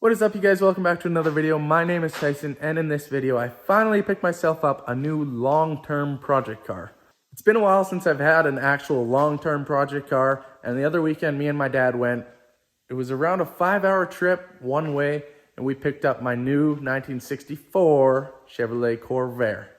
What is up, you guys? Welcome back to another video. My name is Tyson, and in this video I finally picked myself up a new long-term project car. It's been a while since I've had an actual long-term project car, and the other weekend me and my dad went. It was around a 5-hour trip one way, and we picked up my new 1964 Chevrolet Corvair.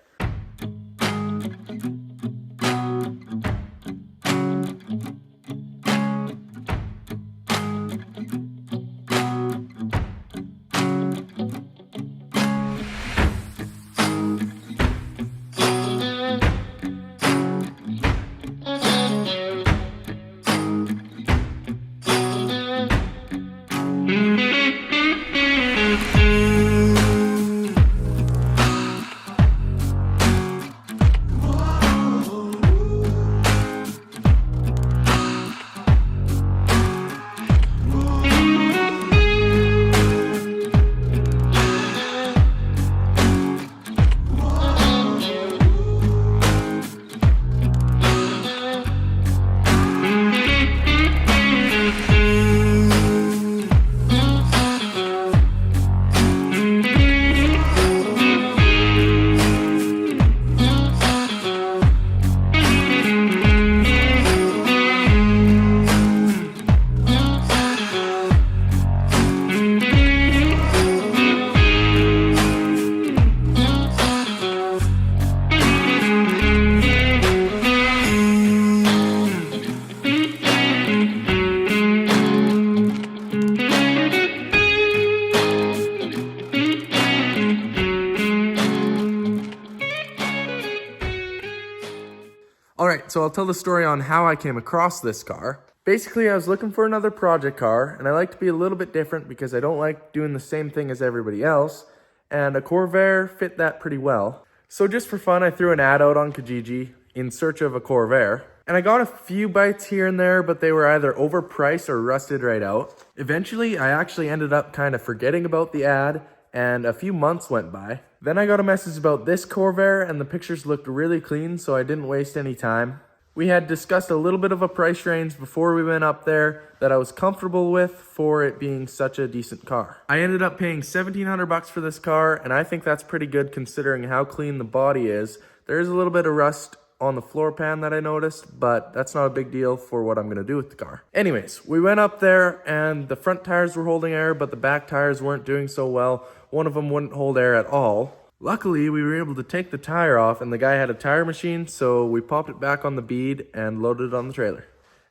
Alright, so I'll tell the story on how I came across this car. Basically, I was looking for another project car, and I like to be a little bit different because I don't like doing the same thing as everybody else, and a Corvair fit that pretty well. So just for fun, I threw an ad out on Kijiji in search of a Corvair, and I got a few bites here and there, but they were either overpriced or rusted right out. Eventually, I actually ended up kind of forgetting about the ad, and a few months went by. Then I got a message about this Corvair, and the pictures looked really clean, so I didn't waste any time. We had discussed a little bit of a price range before we went up there that I was comfortable with for it being such a decent car. I ended up paying $1,700 for this car, and I think that's pretty good considering how clean the body is. There is a little bit of rust on the floor pan that I noticed, but that's not a big deal for what I'm gonna do with the car. Anyways, we went up there and the front tires were holding air, but the back tires weren't doing so well. One of them wouldn't hold air at all. Luckily, we were able to take the tire off, and the guy had a tire machine, so we popped it back on the bead and loaded it on the trailer.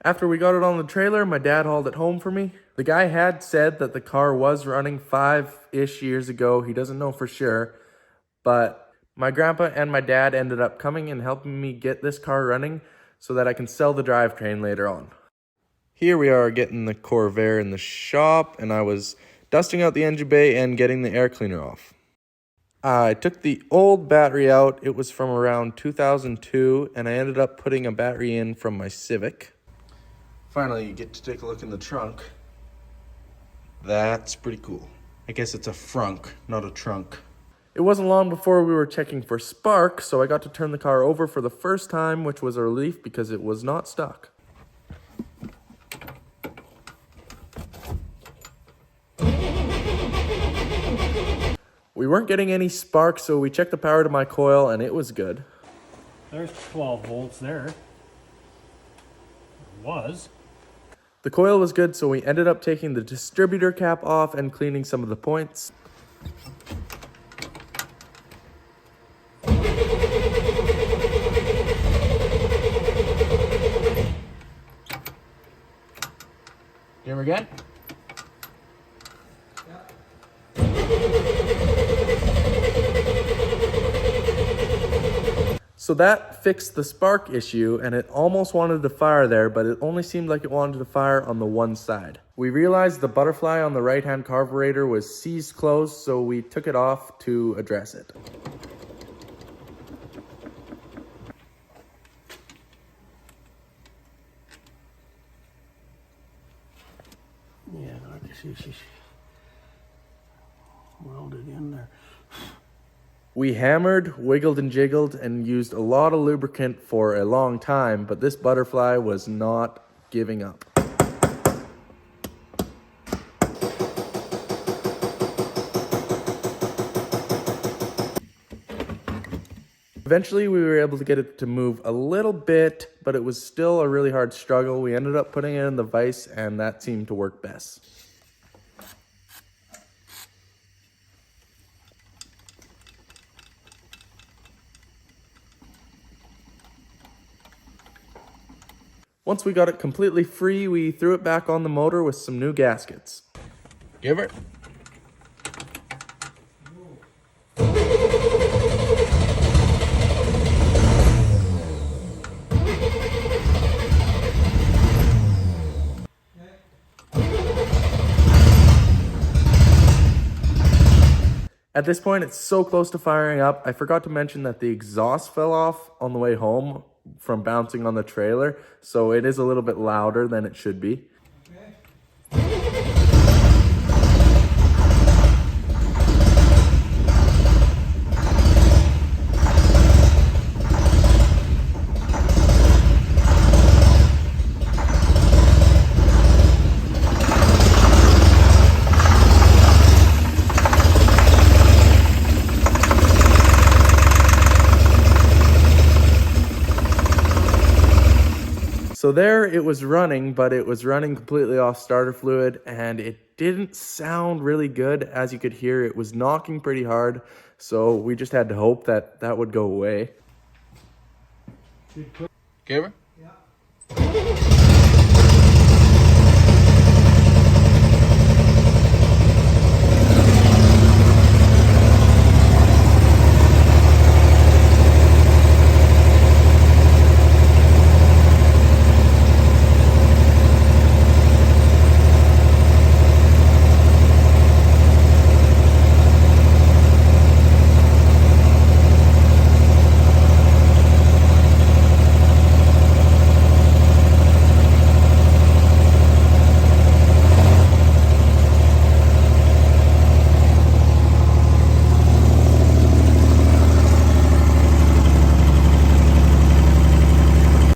After we got it on the trailer, my dad hauled it home for me. The guy had said that the car was running 5-ish years ago. He doesn't know for sure, but my grandpa and my dad ended up coming and helping me get this car running so that I can sell the drivetrain later on. Here we are getting the Corvair in the shop, and I was dusting out the engine bay and getting the air cleaner off. I took the old battery out. It was from around 2002, and I ended up putting a battery in from my Civic. Finally, you get to take a look in the trunk. That's pretty cool. I guess it's a frunk, not a trunk. It wasn't long before we were checking for spark, so I got to turn the car over for the first time, which was a relief because it was not stuck. We weren't getting any spark, so we checked the power to my coil, and it was good. There's 12 volts there. Was. The coil was good, so we ended up taking the distributor cap off and cleaning some of the points. Here again? So that fixed the spark issue, and it almost wanted to fire there, but it only seemed like it wanted to fire on the one side. We realized the butterfly on the right-hand carburetor was seized closed, so we took it off to address it. Yeah, I can see she's welded in there. We hammered, wiggled and jiggled, and used a lot of lubricant for a long time, but this butterfly was not giving up. Eventually we were able to get it to move a little bit, but it was still a really hard struggle. We ended up putting it in the vise and that seemed to work best. Once we got it completely free, we threw it back on the motor with some new gaskets. Give it. At this point, it's so close to firing up. I forgot to mention that the exhaust fell off on the way home from bouncing on the trailer, so it is a little bit louder than it should be. So there it was running, but it was running completely off starter fluid and it didn't sound really good. As you could hear, it was knocking pretty hard. So we just had to hope that that would go away. Give her?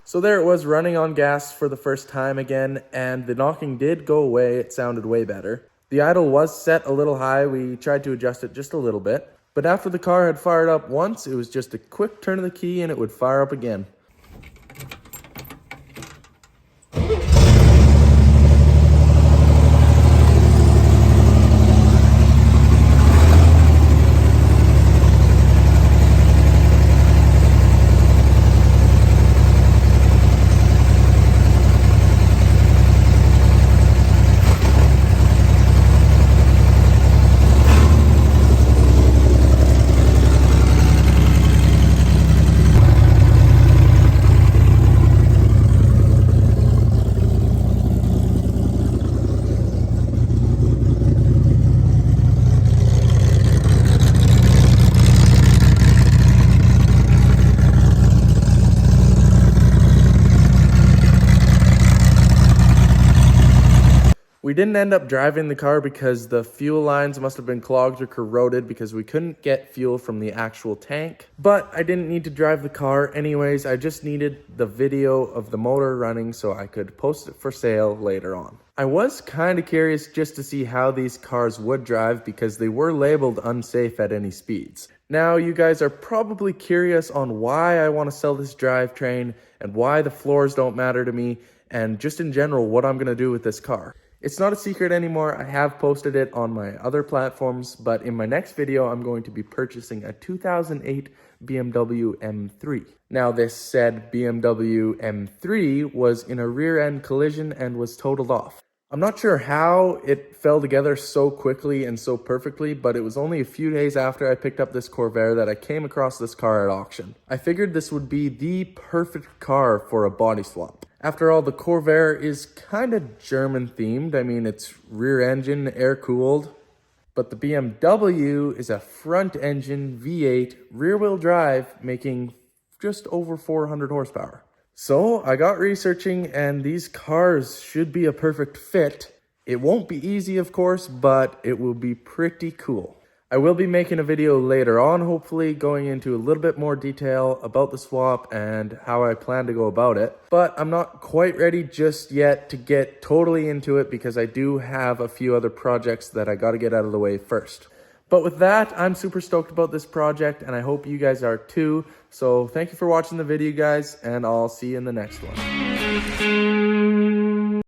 So there it was, running on gas for the first time again, and the knocking did go away. It sounded way better. The idle was set a little high. We tried to adjust it just a little bit. But after the car had fired up once, it was just a quick turn of the key and it would fire up again. We didn't end up driving the car because the fuel lines must have been clogged or corroded because we couldn't get fuel from the actual tank. But I didn't need to drive the car anyways. I just needed the video of the motor running so I could post it for sale later on. I was kind of curious just to see how these cars would drive because they were labeled unsafe at any speeds. Now you guys are probably curious on why I want to sell this drivetrain and why the floors don't matter to me and just in general what I'm going to do with this car. It's not a secret anymore. I have posted it on my other platforms, but in my next video, I'm going to be purchasing a 2008 BMW M3. Now, this said BMW M3 was in a rear-end collision and was totaled off. I'm not sure how it fell together so quickly and so perfectly, but it was only a few days after I picked up this Corvair that I came across this car at auction. I figured this would be the perfect car for a body swap. After all, the Corvair is kind of German themed. I mean, it's rear engine, air cooled, but the BMW is a front engine V8 rear wheel drive making just over 400 horsepower. So I got researching and these cars should be a perfect fit. It won't be easy, of course, but it will be pretty cool. I will be making a video later on, hopefully going into a little bit more detail about the swap and how I plan to go about it. But I'm not quite ready just yet to get totally into it because I do have a few other projects that I got to get out of the way first. But with that, I'm super stoked about this project, and I hope you guys are too. So thank you for watching the video, guys, and I'll see you in the next one.